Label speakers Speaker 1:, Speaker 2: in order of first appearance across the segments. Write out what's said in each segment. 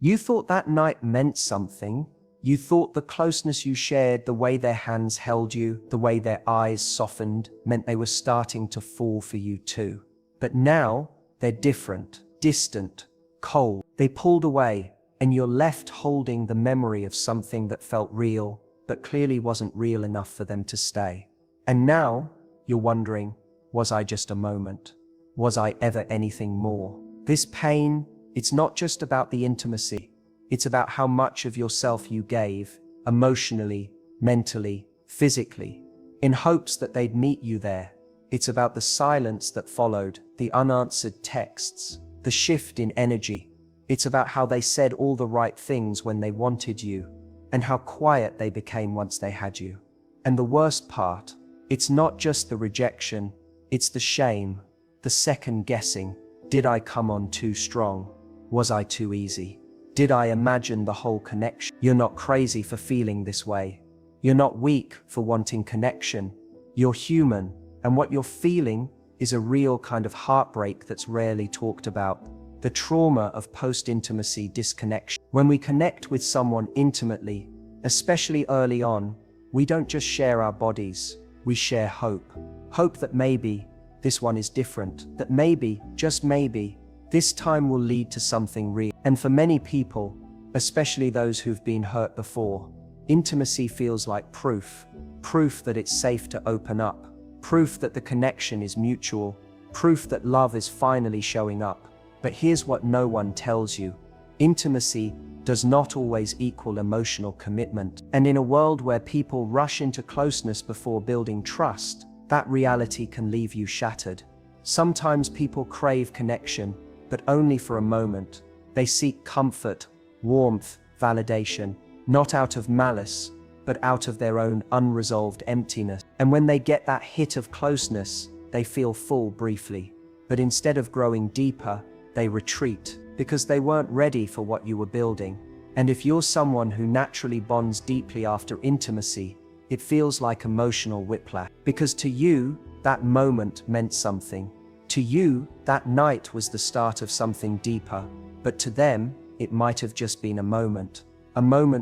Speaker 1: You thought that night meant something. You thought the closeness you shared, the way their hands held you, the way their eyes softened, meant they were starting to fall for you too. But now, they're different, distant, cold. They pulled away, and you're left holding the memory of something that felt real, but clearly wasn't real enough for them to stay. And now, you're wondering, was I just a moment? Was I ever anything more? This pain, it's not just about the intimacy. It's about how much of yourself you gave, emotionally, mentally, physically, in hopes that they'd meet you there. It's about the silence that followed, the unanswered texts, the shift in energy. It's about how they said all the right things when they wanted you, and how quiet they became once they had you. And the worst part, it's not just the rejection, it's the shame, the second guessing. Did I come on too strong? Was I too easy? Did I imagine the whole connection? You're not crazy for feeling this way. You're not weak for wanting connection. You're human, and what you're feeling is a real kind of heartbreak that's rarely talked about. The trauma of post-intimacy disconnection. When we connect with someone intimately, especially early on, we don't just share our bodies, we share hope. Hope that maybe this one is different, that maybe, just maybe, this time will lead to something real. And for many people, especially those who've been hurt before, intimacy feels like proof that it's safe to open up, proof that the connection is mutual, proof that love is finally showing up. But here's what no one tells you. Intimacy does not always equal emotional commitment. And in a world where people rush into closeness before building trust, that reality can leave you shattered. Sometimes people crave connection, but only for a moment. They seek comfort, warmth, validation, not out of malice, but out of their own unresolved emptiness. And when they get that hit of closeness, they feel full briefly. But instead of growing deeper, they retreat, because they weren't ready for what you were building. And if you're someone who naturally bonds deeply after intimacy, it feels like emotional whiplash. Because to you, that moment meant something. To you, that night was the start of something deeper. But to them, it might have just been a moment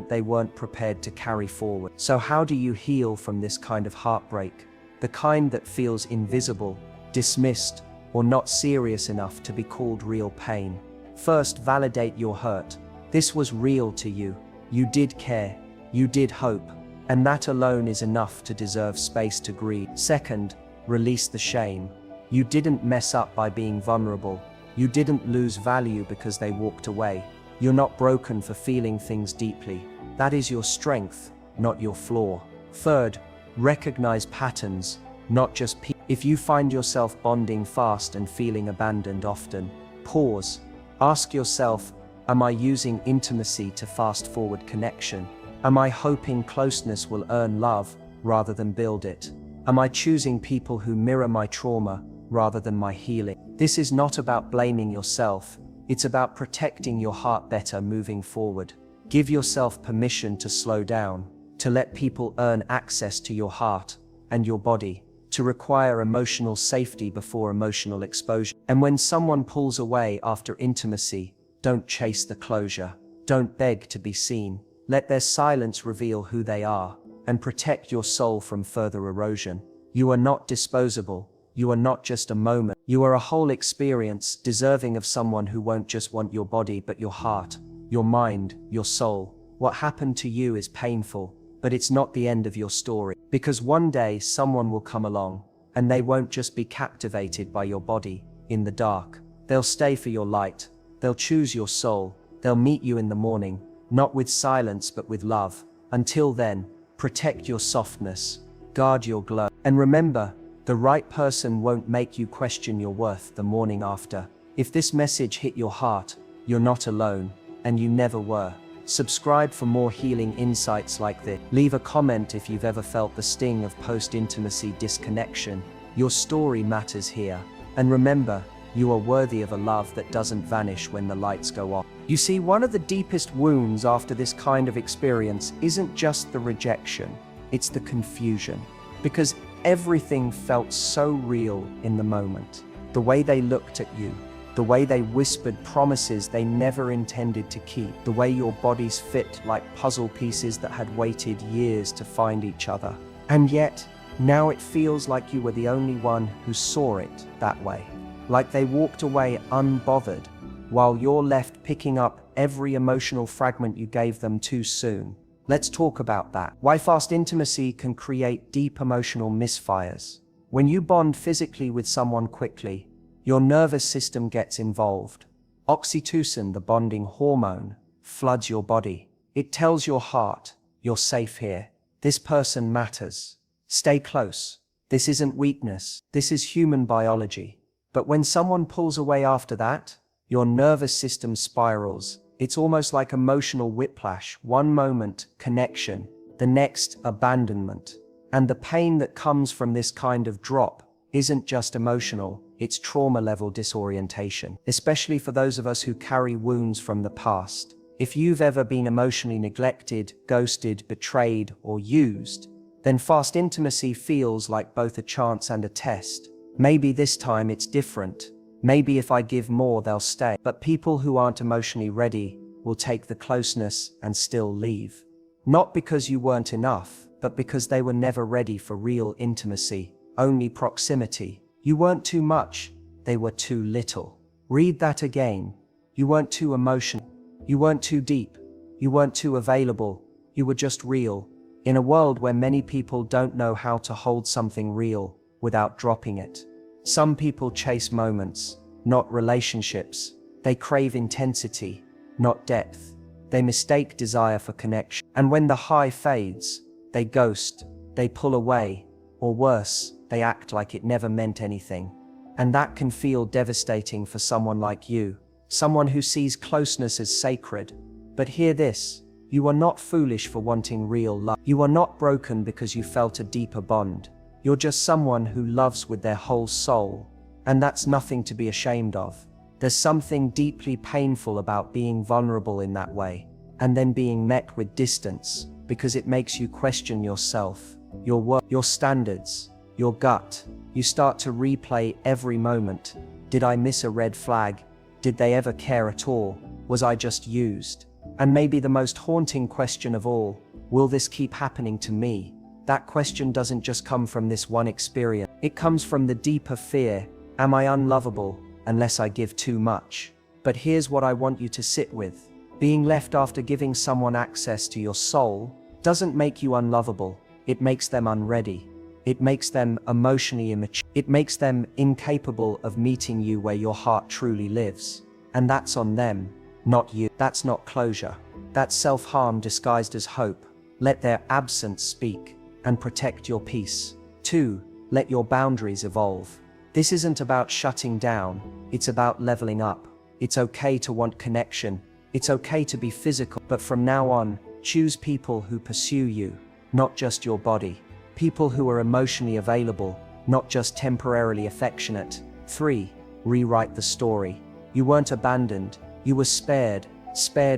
Speaker 1: they weren't prepared to carry forward. So how do you heal from this kind of heartbreak? The kind that feels invisible, dismissed, or not serious enough to be called real pain. First, validate your hurt. This was real to you. You did care. You did hope. And that alone is enough to deserve space to grieve. Second, release the shame. You didn't mess up by being vulnerable. You didn't lose value because they walked away. You're not broken for feeling things deeply. That is your strength, not your flaw. Third, recognize patterns, not just people. If you find yourself bonding fast and feeling abandoned often, pause. Ask yourself, am I using intimacy to fast forward connection? Am I hoping closeness will earn love rather than build it? Am I choosing people who mirror my trauma rather than my healing? This is not about blaming yourself. It's about protecting your heart better moving forward. Give yourself permission to slow down, to let people earn access to your heart and your body, to require emotional safety before emotional exposure. And when someone pulls away after intimacy, don't chase the closure. Don't beg to be seen. Let their silence reveal who they are, and protect your soul from further erosion. You are not disposable. You are not just a moment. You are a whole experience, deserving of someone who won't just want your body but your heart, your mind, your soul. What happened to you is painful, but it's not the end of your story. Because one day someone will come along, and they won't just be captivated by your body in the dark. They'll stay for your light. They'll choose your soul. They'll meet you in the morning, not with silence but with love. Until then, protect your softness, guard your glow, and remember, the right person won't make you question your worth the morning after. If this message hit your heart, you're not alone, and you never were. Subscribe for more healing insights like this. Leave a comment if you've ever felt the sting of post-intimacy disconnection. Your story matters here. And remember, you are worthy of a love that doesn't vanish when the lights go off. You see, one of the deepest wounds after this kind of experience isn't just the rejection, it's the confusion. Because everything felt so real in the moment. The way they looked at you, the way they whispered promises they never intended to keep, the way your bodies fit like puzzle pieces that had waited years to find each other. And yet, now it feels like you were the only one who saw it that way. Like they walked away unbothered, while you're left picking up every emotional fragment you gave them too soon. Let's talk about that. Why fast intimacy can create deep emotional misfires. When you bond physically with someone quickly, your nervous system gets involved. Oxytocin, the bonding hormone, floods your body. It tells your heart, you're safe here. This person matters. Stay close. This isn't weakness. This is human biology. But when someone pulls away after that, your nervous system spirals. It's almost like emotional whiplash. One moment, connection. The next, abandonment. And the pain that comes from this kind of drop isn't just emotional, it's trauma-level disorientation. Especially for those of us who carry wounds from the past. If you've ever been emotionally neglected, ghosted, betrayed, or used, then fast intimacy feels like both a chance and a test. Maybe this time it's different. Maybe if I give more, they'll stay. But people who aren't emotionally ready will take the closeness and still leave. Not because you weren't enough, but because they were never ready for real intimacy, only proximity. You weren't too much, they were too little. Read that again. You weren't too emotional. You weren't too deep. You weren't too available. You were just real. In a world where many people don't know how to hold something real without dropping it. Some people chase moments, not relationships. They crave intensity, not depth. They mistake desire for connection. And when the high fades, they ghost, they pull away, or worse, they act like it never meant anything. And that can feel devastating for someone like you, someone who sees closeness as sacred. But hear this, you are not foolish for wanting real love. You are not broken because you felt a deeper bond. You're just someone who loves with their whole soul. And that's nothing to be ashamed of. There's something deeply painful about being vulnerable in that way, and then being met with distance, because it makes you question yourself, your work, your standards, your gut. You start to replay every moment. Did I miss a red flag? Did they ever care at all? Was I just used? And maybe the most haunting question of all, will this keep happening to me? That question doesn't just come from this one experience. It comes from the deeper fear, am I unlovable unless I give too much? But here's what I want you to sit with. Being left after giving someone access to your soul doesn't make you unlovable. It makes them unready. It makes them emotionally immature. It makes them incapable of meeting you where your heart truly lives. And that's on them, not you. That's not closure. That's self-harm disguised as hope. Let their absence speak and protect your peace. 2. Let your boundaries evolve. This isn't about shutting down. It's about leveling up. It's okay to want connection. It's okay to be physical. But from now on, choose people who pursue you, not just your body. People who are emotionally available, not just temporarily affectionate. 3. Rewrite the story. You weren't abandoned. You were spared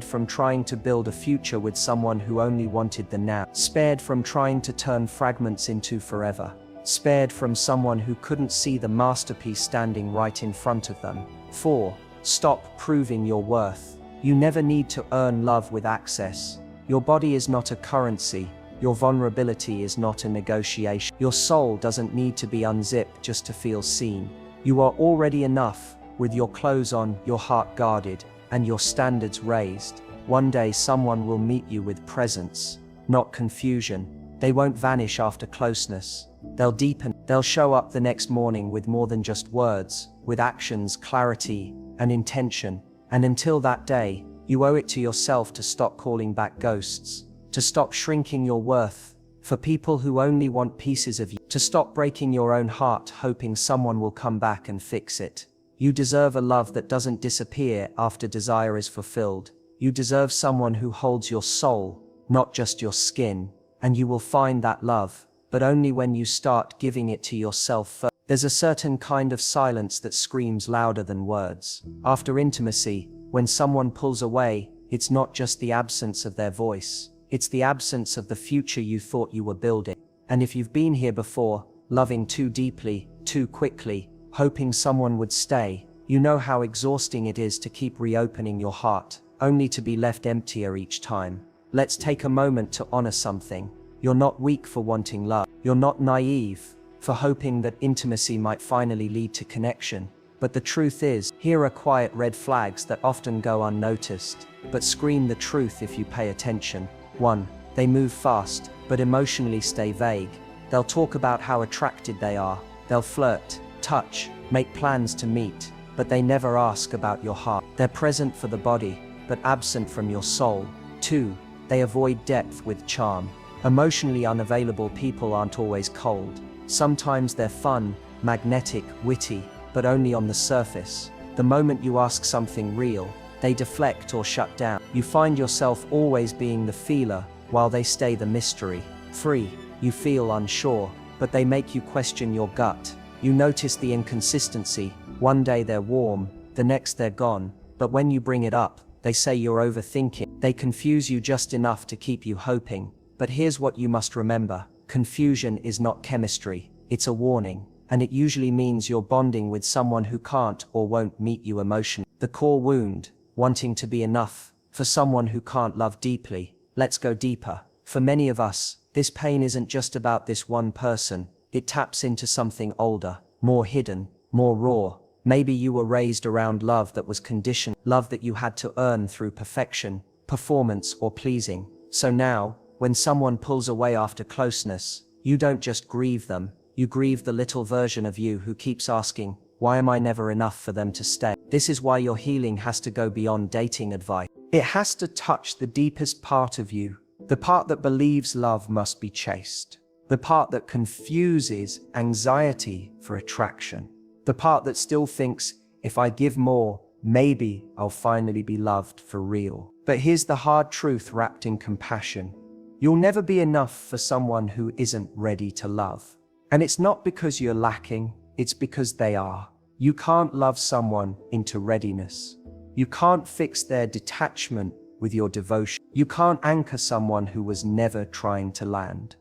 Speaker 1: from trying to build a future with someone who only wanted the now. Spared from trying to turn fragments into forever. Spared from someone who couldn't see the masterpiece standing right in front of them. 4. Stop proving your worth. You never need to earn love with access. Your body is not a currency. Your vulnerability is not a negotiation. Your soul doesn't need to be unzipped just to feel seen. You are already enough, with your clothes on, your heart guarded, and your standards raised. One day someone will meet you with presence, not confusion. They won't vanish after closeness. They'll deepen. They'll show up the next morning with more than just words, with actions, clarity, and intention. And until that day, you owe it to yourself to stop calling back ghosts, to stop shrinking your worth for people who only want pieces of you, to stop breaking your own heart hoping someone will come back and fix it. You deserve a love that doesn't disappear after desire is fulfilled. You deserve someone who holds your soul, not just your skin. And you will find that love, but only when you start giving it to yourself first. There's a certain kind of silence that screams louder than words. After intimacy, when someone pulls away, it's not just the absence of their voice. It's the absence of the future you thought you were building. And if you've been here before, loving too deeply, too quickly, hoping someone would stay, You know how exhausting it is to keep reopening your heart, only to be left emptier each time. Let's take a moment to honor something. You're not weak for wanting love. You're not naive for hoping that intimacy might finally lead to connection. But the truth is, here are quiet red flags that often go unnoticed, but scream the truth if you pay attention. 1. They move fast, but emotionally stay vague. They'll talk about how attracted they are. They'll flirt, touch, make plans to meet, but they never ask about your heart. They're present for the body, but absent from your soul. 2. They avoid depth with charm. Emotionally unavailable people aren't always cold. Sometimes they're fun, magnetic, witty, but only on the surface. The moment you ask something real, they deflect or shut down. You find yourself always being the feeler, while they stay the mystery. 3. You feel unsure, but they make you question your gut. You notice the inconsistency. One day they're warm, the next they're gone, but when you bring it up, they say you're overthinking. They confuse you just enough to keep you hoping. But here's what you must remember. Confusion is not chemistry, it's a warning. And it usually means you're bonding with someone who can't or won't meet you emotionally. The core wound, wanting to be enough, for someone who can't love deeply. Let's go deeper. For many of us, this pain isn't just about this one person. It taps into something older, more hidden, more raw. Maybe you were raised around love that was conditioned, love that you had to earn through perfection, performance, or pleasing. So now, when someone pulls away after closeness, you don't just grieve them, you grieve the little version of you who keeps asking, why am I never enough for them to stay? This is why your healing has to go beyond dating advice. It has to touch the deepest part of you, the part that believes love must be chased, the part that confuses anxiety for attraction, the part that still thinks, if I give more, maybe I'll finally be loved for real. But here's the hard truth wrapped in compassion. You'll never be enough for someone who isn't ready to love. And it's not because you're lacking, it's because they are. You can't love someone into readiness. You can't fix their detachment with your devotion. You can't anchor someone who was never trying to land.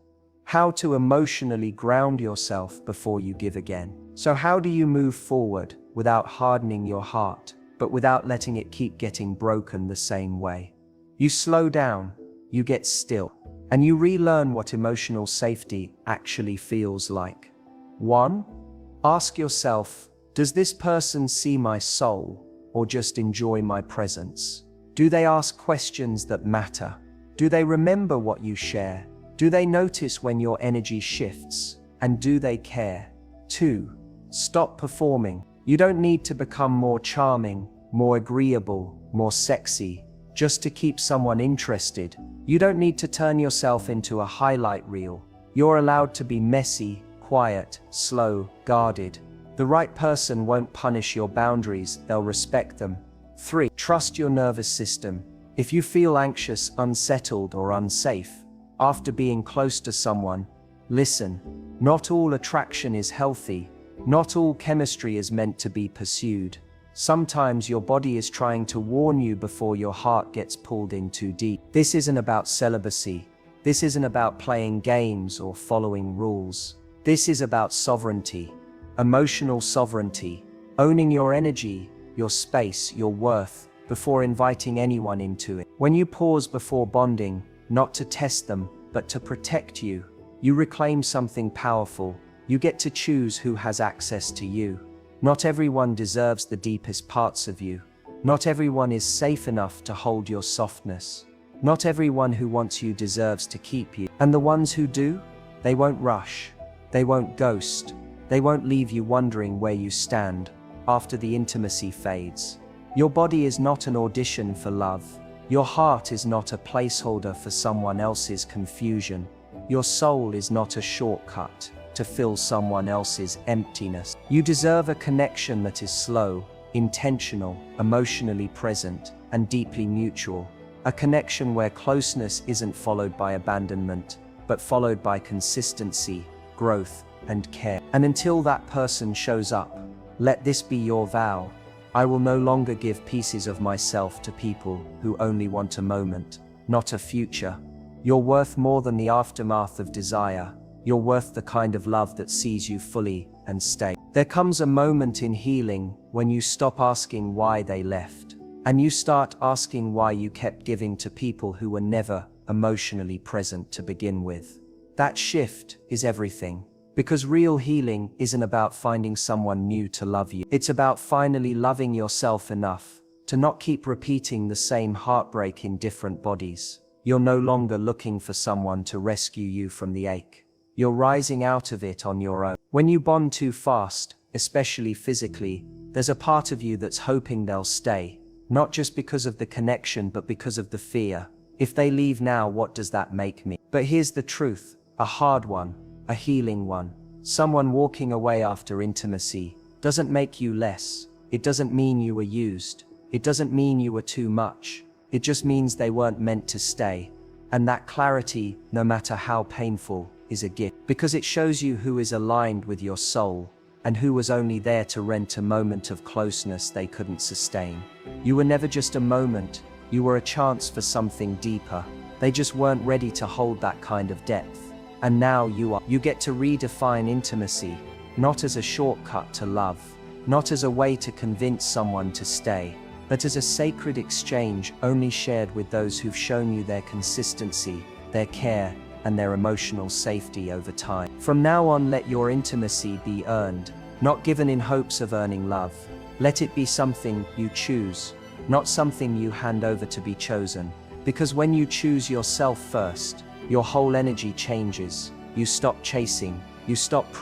Speaker 1: How to emotionally ground yourself before you give again. So how do you move forward without hardening your heart, but without letting it keep getting broken the same way? You slow down, you get still, and you relearn what emotional safety actually feels like. 1. Ask yourself, does this person see my soul or just enjoy my presence? Do they ask questions that matter? Do they remember what you share? Do they notice when your energy shifts? And do they care? 2. Stop performing. You don't need to become more charming, more agreeable, more sexy, just to keep someone interested. You don't need to turn yourself into a highlight reel. You're allowed to be messy, quiet, slow, guarded. The right person won't punish your boundaries, they'll respect them. 3. Trust your nervous system. If you feel anxious, unsettled, or unsafe after being close to someone, listen. Not all attraction is healthy. Not all chemistry is meant to be pursued. Sometimes your body is trying to warn you before your heart gets pulled in too deep. This isn't about celibacy. This isn't about playing games or following rules. This is about sovereignty, emotional sovereignty, owning your energy, your space, your worth, before inviting anyone into it. When you pause before bonding, not to test them, but to protect you, you reclaim something powerful. You get to choose who has access to you. Not everyone deserves the deepest parts of you. Not everyone is safe enough to hold your softness. Not everyone who wants you deserves to keep you. And the ones who do, they won't rush. They won't ghost. They won't leave you wondering where you stand after the intimacy fades. Your body is not an audition for love. Your heart is not a placeholder for someone else's confusion. Your soul is not a shortcut to fill someone else's emptiness. You deserve a connection that is slow, intentional, emotionally present, and deeply mutual. A connection where closeness isn't followed by abandonment, but followed by consistency, growth, and care. And until that person shows up, let this be your vow. I will no longer give pieces of myself to people who only want a moment, not a future. You're worth more than the aftermath of desire. You're worth the kind of love that sees you fully and stays. There comes a moment in healing when you stop asking why they left, and you start asking why you kept giving to people who were never emotionally present to begin with. That shift is everything. Because real healing isn't about finding someone new to love you. It's about finally loving yourself enough to not keep repeating the same heartbreak in different bodies. You're no longer looking for someone to rescue you from the ache. You're rising out of it on your own. When you bond too fast, especially physically, there's a part of you that's hoping they'll stay. Not just because of the connection, but because of the fear. If they leave now, what does that make me? But here's the truth, a hard one, a healing one. Someone walking away after intimacy doesn't make you less. It doesn't mean you were used. It doesn't mean you were too much. It just means they weren't meant to stay. And that clarity, no matter how painful, is a gift. Because it shows you who is aligned with your soul and who was only there to rent a moment of closeness they couldn't sustain. You were never just a moment. You were a chance for something deeper. They just weren't ready to hold that kind of depth. And now you are. You get to redefine intimacy, not as a shortcut to love, not as a way to convince someone to stay, but as a sacred exchange only shared with those who've shown you their consistency, their care, and their emotional safety over time. From now on, let your intimacy be earned, not given in hopes of earning love. Let it be something you choose, not something you hand over to be chosen. Because when you choose yourself first, your whole energy changes. You stop chasing, you stop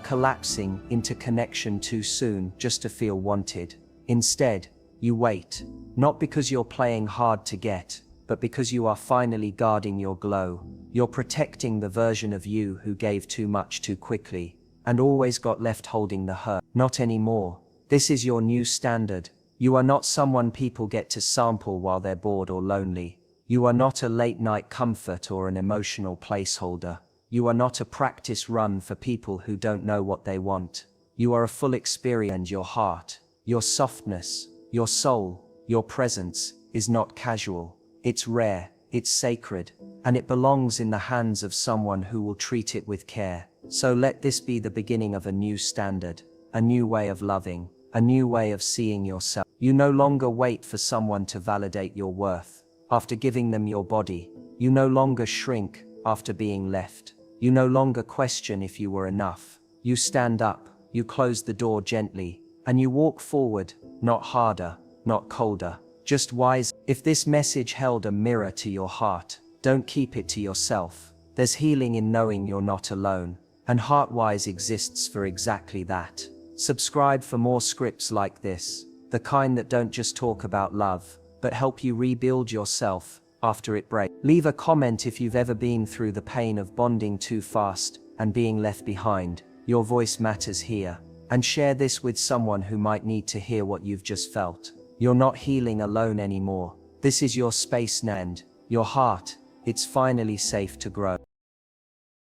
Speaker 1: collapsing into connection too soon just to feel wanted. Instead, you wait, not because you're playing hard to get, but because you are finally guarding your glow. You're protecting the version of you who gave too much too quickly and always got left holding the hurt. Not anymore. This is your new standard. You are not someone people get to sample while they're bored or lonely. You are not a late-night comfort or an emotional placeholder. You are not a practice run for people who don't know what they want. You are a full experience, and your heart, your softness, your soul, your presence is not casual. It's rare, it's sacred, and it belongs in the hands of someone who will treat it with care. So let this be the beginning of a new standard, a new way of loving, a new way of seeing yourself. You no longer wait for someone to validate your worth. After giving them your body, you no longer shrink after being left. You no longer question if you were enough. You stand up, you close the door gently, and you walk forward, not harder, not colder, just wise. If this message held a mirror to your heart, don't keep it to yourself. There's healing in knowing you're not alone, and Heartwise exists for exactly that. Subscribe for more scripts like this, the kind that don't just talk about love, but help you rebuild yourself after it breaks. Leave a comment if you've ever been through the pain of bonding too fast and being left behind. Your voice matters here. And share this with someone who might need to hear what you've just felt. You're not healing alone anymore. This is your space now, and your heart, it's finally safe to grow.